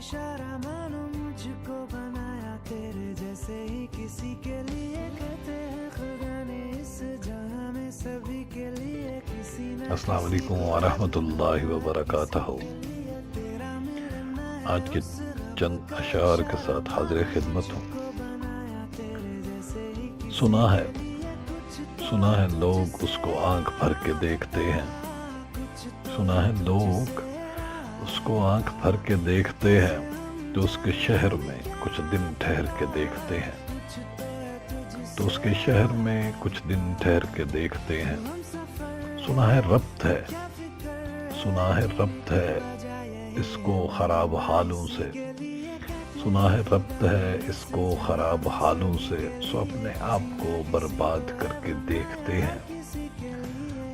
इशारा मानो मुझको बनाया तेरे जैसे ही किसी के लिए कहते हैं खुदा ने इस जहां में सभी के लिए किसी न अस्सलाम वालेकुम व रहमतुल्लाहि व बरकातहू। आज के चंद अशार के साथ हाजिर खिदमत हूँ। सुना है लोग उसको आंख भर के देखते हैं। सुना है लोग उसको आंख भर के देखते हैं, तो उसके शहर में कुछ दिन ठहर के देखते हैं। तो उसके शहर में कुछ दिन ठहर के देखते हैं। सुना है रब्त है इसको खराब हालों से। सुना है रब्त है इसको खराब हालों से, सो अपने आप को बर्बाद करके देखते हैं।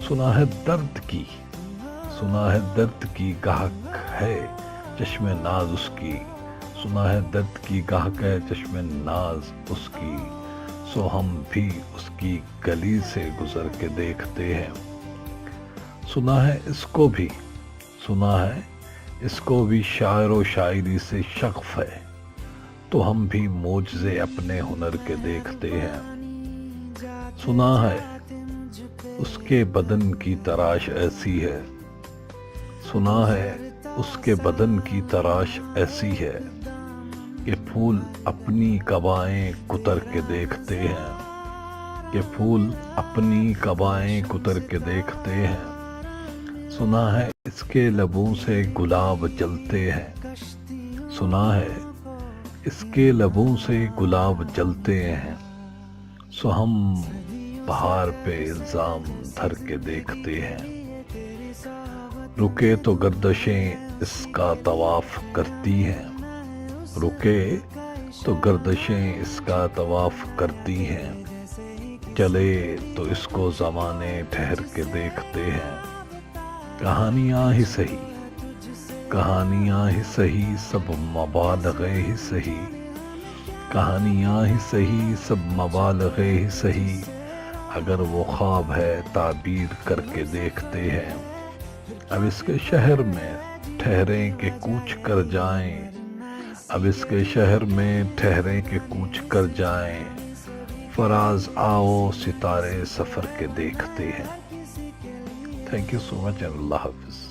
सुना है दर्द की गाहक है चश्मे नाज उसकी। सुना है दर्द की गाहक है चश्मे नाज उसकी, सो हम भी उसकी गली से गुजर के देखते हैं। सुना है इसको भी शायर व शायरी से शग़फ़ है, तो हम भी मोजज़े अपने हुनर के देखते हैं। सुना है उसके बदन की तराश ऐसी है। सुना है उसके बदन की तराश ऐसी है कि फूल अपनी कबाएं कुतर के देखते हैं। सुना है इसके लबों से गुलाब जलते हैं। सुना है इसके लबों से गुलाब जलते हैं, सो हम बहार पे इल्जाम धर के देखते हैं। रुके तो गर्दशें इसका तवाफ करती हैं। चले तो इसको ज़माने ठहर के देखते हैं। कहानियाँ ही सही सब मबालग़े ही सही। कहानियाँ ही सही सब मबालग़े ही सही, अगर वो ख्वाब है ताबीर करके देखते हैं। अब इसके शहर में ठहरें कि कूच कर जाएं। फराज आओ सितारे सफ़र के देखते हैं। Thank you so much and अल्लाह हाफ़िज़।